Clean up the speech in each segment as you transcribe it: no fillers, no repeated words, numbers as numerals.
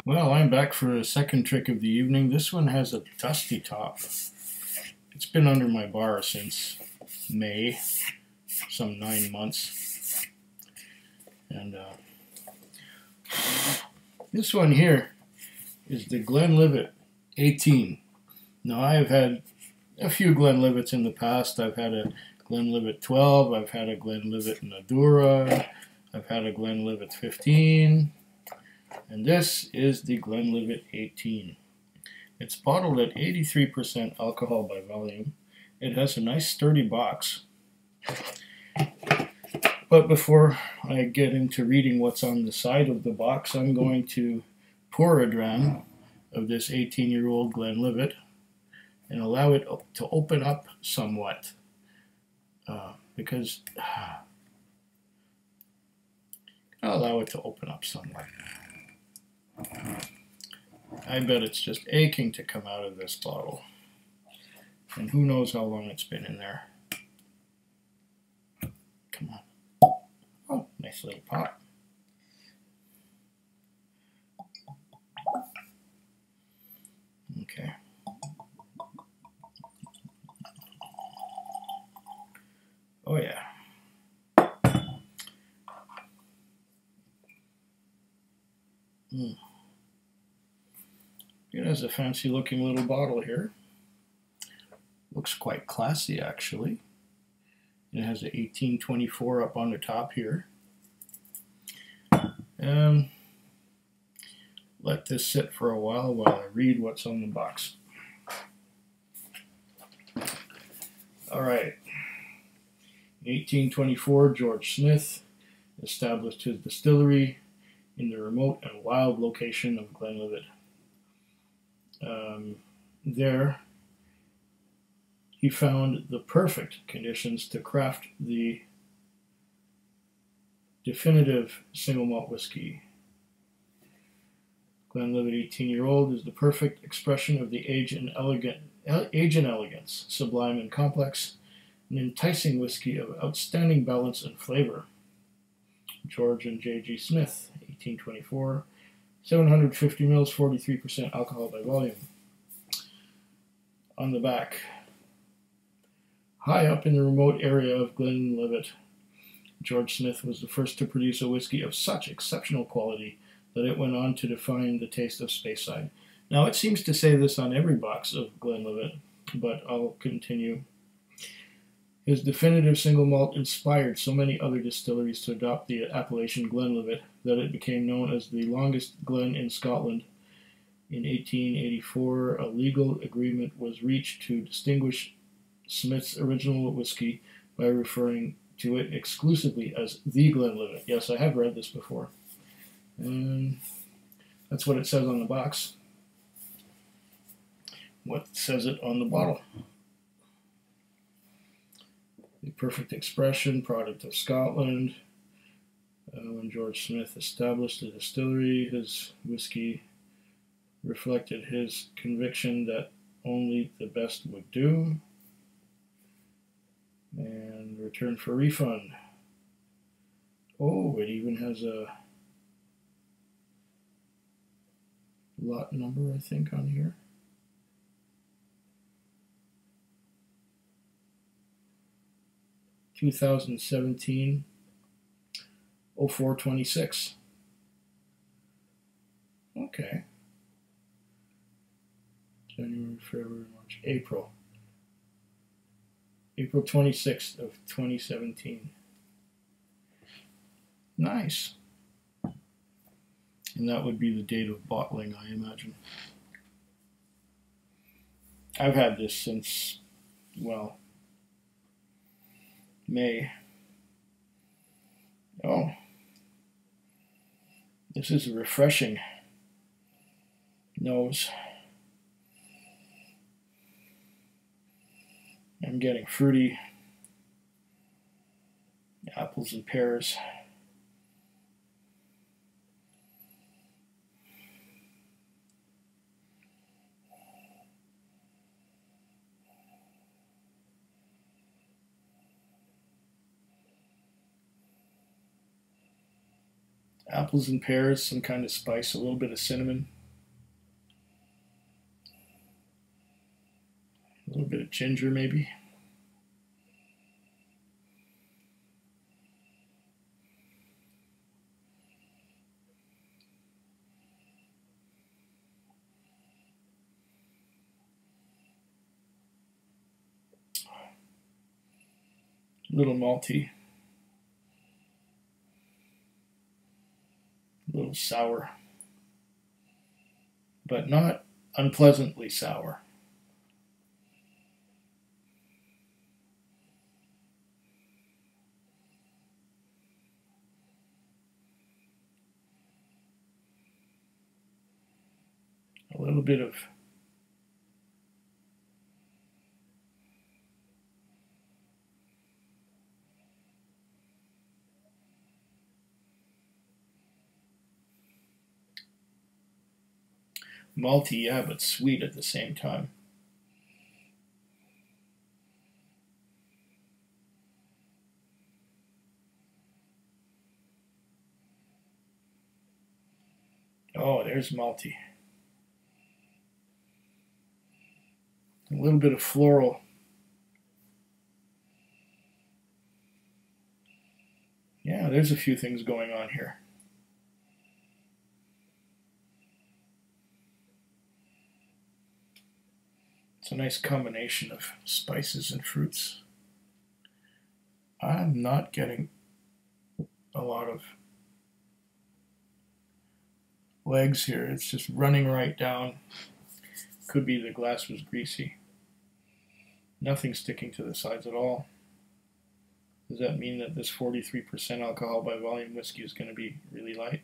Well, I'm back for a second trick of the evening. This one has a dusty top. It's been under my bar since May, some 9 months. And this one here is the Glenlivet 18. Now, I've had a few Glenlivets in the past. I've had a Glenlivet 12, I've had a Glenlivet Nadura, I've had a Glenlivet 15, and this is the Glenlivet 18. It's bottled at 83% alcohol by volume. It has a nice sturdy box. But before I get into reading what's on the side of the box, I'm going to pour a dram of this 18-year-old Glenlivet and allow it to open up somewhat. Because I'll allow it to open up somewhat. I bet it's just aching to come out of this bottle. And who knows how long it's been in there. Come on. Oh, nice little pop. Okay. Oh yeah. It has a fancy looking little bottle here. Looks quite classy actually. It has an 1824 up on the top here. Let this sit for a while I read what's on the box. Alright. In 1824, George Smith established his distillery in the remote and wild location of Glenlivet. There, he found the perfect conditions to craft the definitive single malt whiskey. Glenlivet 18-year-old is the perfect expression of the age and elegance, sublime and complex, an enticing whiskey of outstanding balance and flavor. George and J.G. Smith, 1824, 750 mils, 43% alcohol by volume. On the back, high up in the remote area of Glenlivet, George Smith was the first to produce a whiskey of such exceptional quality that it went on to define the taste of Speyside. Now, it seems to say this on every box of Glenlivet, but I'll continue. His definitive single malt inspired so many other distilleries to adopt the appellation Glenlivet that it became known as the longest glen in Scotland. In 1884, a legal agreement was reached to distinguish Smith's original whiskey by referring to it exclusively as the Glenlivet. Yes, I have read this before. And that's what it says on the box. What says it on the bottle? The perfect expression, product of Scotland. When George Smith established the distillery, his whiskey reflected his conviction that only the best would do. And return for refund. Oh, it even has a lot number, I think, on here. (2017) 0426. Okay. January, February, March, April. April 26th of 2017. Nice. And that would be the date of bottling, I imagine. I've had this since, well, May. Oh. This is a refreshing nose. I'm getting fruity, apples and pears. apples and pears, some kind of spice, a little bit of cinnamon. ginger maybe. A little malty. A little sour. But not unpleasantly sour. A little bit of malty, yeah, but sweet at the same time. Oh, there's malty. A little bit of floral. Yeah, there's a few things going on here. It's a nice combination of spices and fruits. I'm not getting a lot of legs here. It's just running right down. Could be the glass was greasy. Nothing sticking to the sides at all. Does that mean that this 43% alcohol by volume whiskey is going to be really light?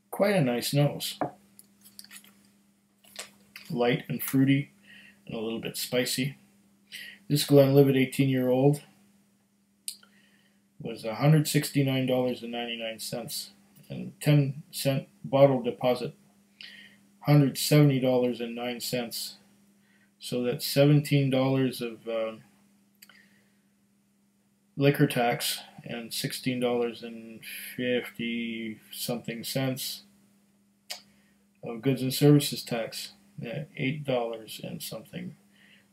Quite a nice nose. Light and fruity and a little bit spicy. This Glenlivet 18-year-old was $169.99 and 10-cent bottle deposit, $170.09. So that's $17 of liquor tax and $16.50 something cents of goods and services tax, $8 and something.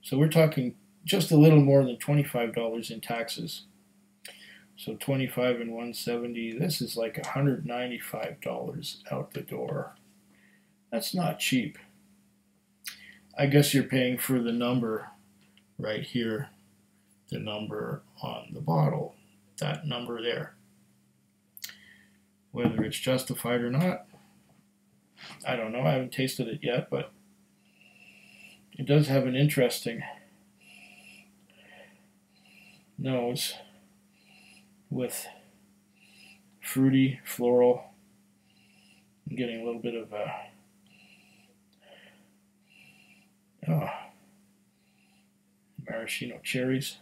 So we're talking just a little more than $25 in taxes. So 25 and 170, this is like $195 out the door. That's not cheap. I guess you're paying for the number right here, the number on the bottle, that number there. Whether it's justified or not, I don't know. I haven't tasted it yet, but it does have an interesting nose with fruity, floral. I'm getting a little bit of maraschino cherries,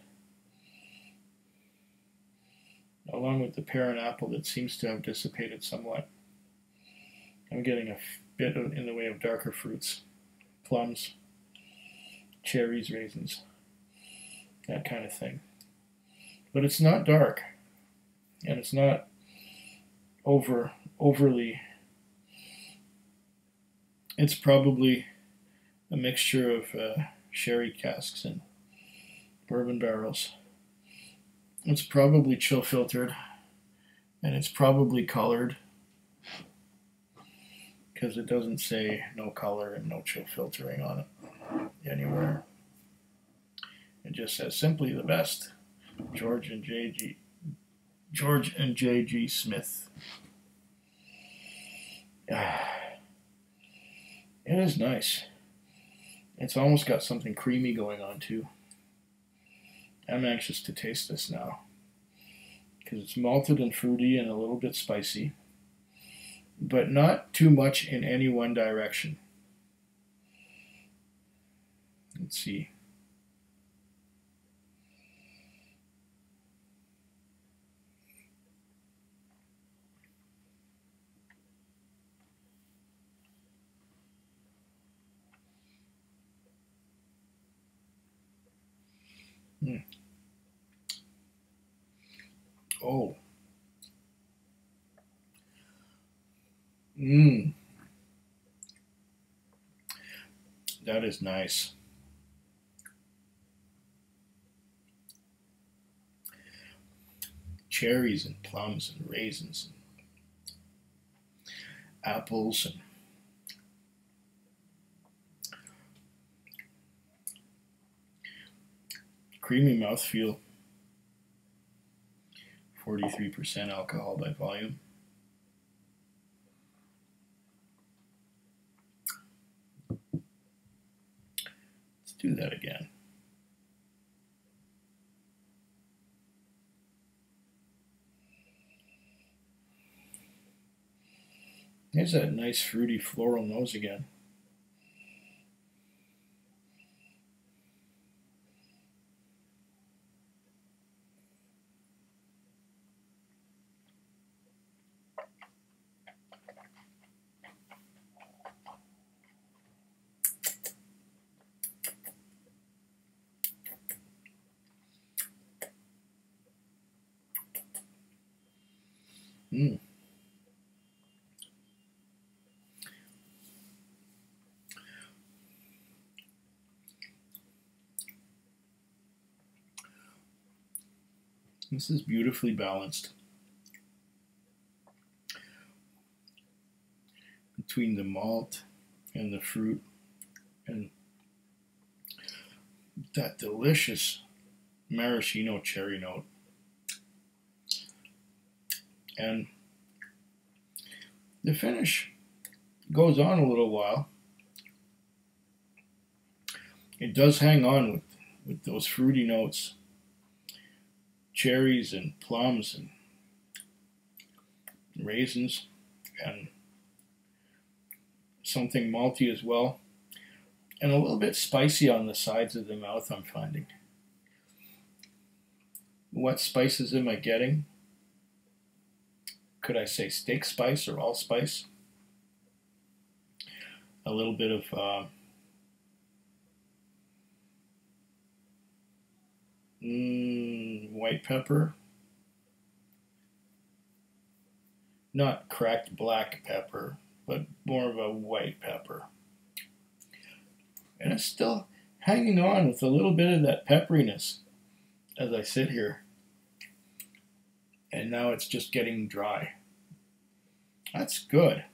along with the pear and apple that seems to have dissipated somewhat. I'm getting a bit in the way of darker fruits, plums, cherries, raisins, that kind of thing. But it's not dark, and it's not overly. It's probably a mixture of sherry casks and bourbon barrels. It's probably chill filtered, and it's probably colored, because it doesn't say no color and no chill filtering on it anywhere. It just says simply the best, George and J.G. Smith. It is nice. It's almost got something creamy going on too. I'm anxious to taste this now, because it's malted and fruity and a little bit spicy, but not too much in any one direction. Let's see. Oh, Mmm. That is nice. Cherries and plums and raisins and apples and creamy mouthfeel. 43% alcohol by volume. Let's do that again. There's that nice fruity floral nose again. Mm. This is beautifully balanced between the malt and the fruit and that delicious maraschino cherry note. And the finish goes on a little while. It does hang on with those fruity notes, cherries and plums and raisins, and something malty as well, and a little bit spicy on the sides of the mouth, I'm finding. What spices am I getting? Could I say steak spice or allspice? A little bit of white pepper. Not cracked black pepper, but more of a white pepper. And it's still hanging on with a little bit of that pepperiness as I sit here. And now it's just getting dry. That's good.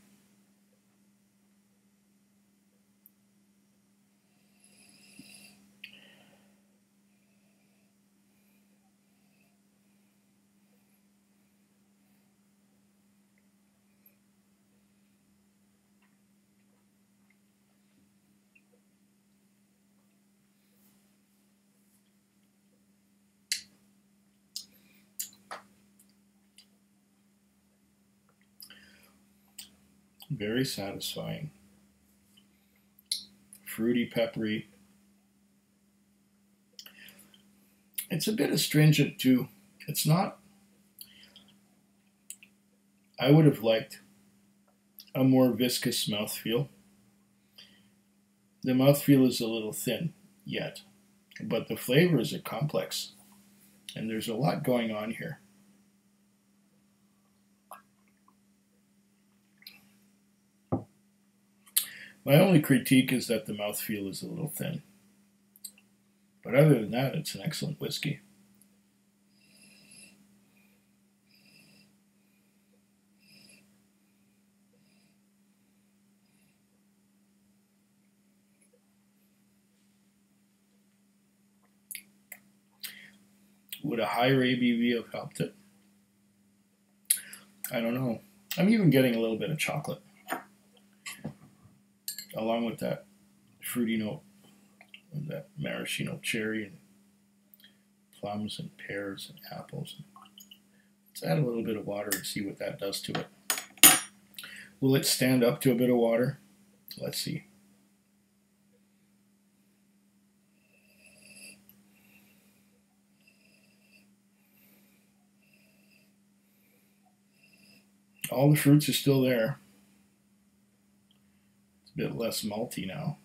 Very satisfying. Fruity, peppery. It's a bit astringent too. It's not. I would have liked a more viscous mouthfeel. The mouthfeel is a little thin yet, but the flavors are complex, and there's a lot going on here. My only critique is that the mouthfeel is a little thin. But other than that, it's an excellent whiskey. Would a higher ABV have helped it? I don't know. I'm even getting a little bit of chocolate along with that fruity note and that maraschino cherry and plums and pears and apples. Let's add a little bit of water and see what that does to it. Will it stand up to a bit of water? Let's see. All the fruits are still there. It's a bit less malty now.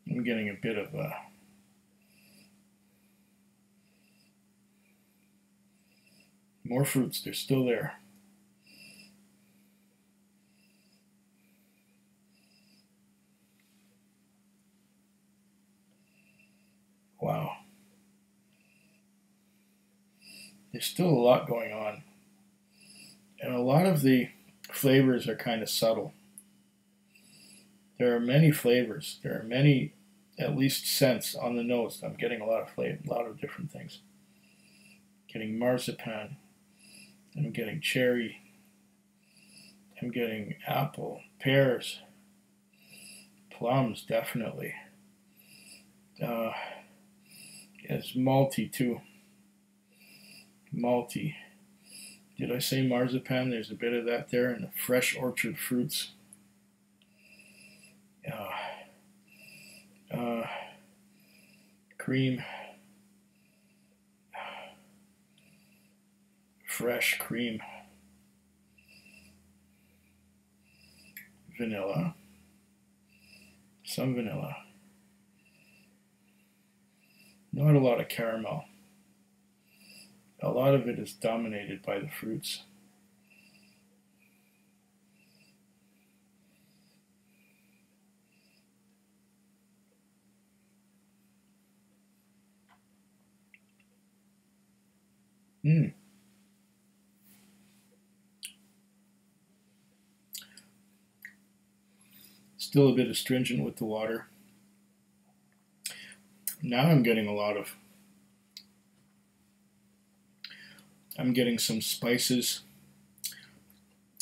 I'm getting a bit of a More fruits, they're still there. Wow. There's still a lot going on. And a lot of the flavors are kind of subtle. There are many flavors. There are many, at least scents on the nose. I'm getting a lot of flavor, a lot of different things. Getting marzipan. I'm getting cherry. I'm getting apple, pears, plums, definitely. It's malty too. Malty. Did I say marzipan? There's a bit of that there, and the fresh orchard fruits. Cream. Fresh cream. Vanilla. Some vanilla. Not a lot of caramel. A lot of it is dominated by the fruits. Still a bit astringent with the water. Now I'm getting some spices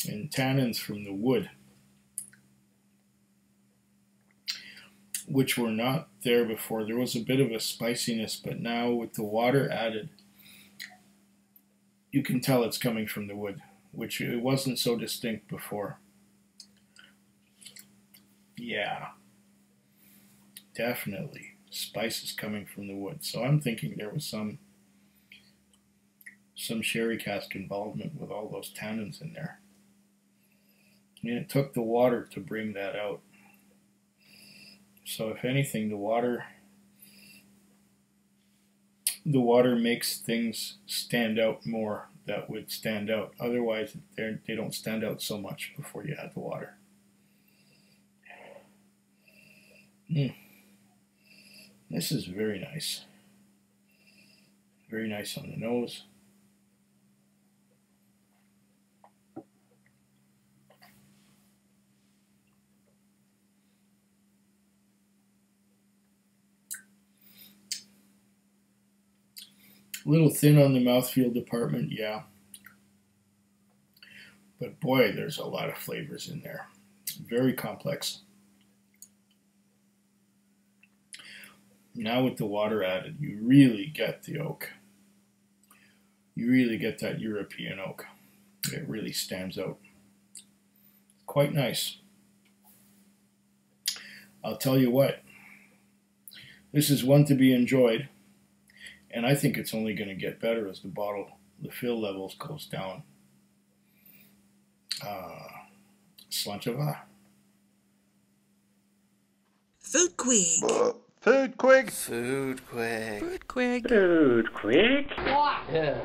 and tannins from the wood, which were not there before. There was a bit of a spiciness, but now with the water added, you can tell it's coming from the wood, which it wasn't so distinct before. Yeah, definitely spices coming from the wood. So I'm thinking there was some sherry cask involvement with all those tannins in there. And it took the water to bring that out. So if anything, the water makes things stand out more that would stand out. Otherwise, they don't stand out so much before you add the water. This is very nice. Very nice on the nose. A little thin on the mouthfeel department, yeah. But boy, there's a lot of flavors in there. Very complex. Now with the water added, you really get the oak. You really get that European oak. It really stands out. Quite nice. I'll tell you what, this is one to be enjoyed, and I think it's only going to get better as the fill levels goes down. Slanchava. Food Quig. Food Quig. Food Quig. Food Quig. Food Quig. Yeah.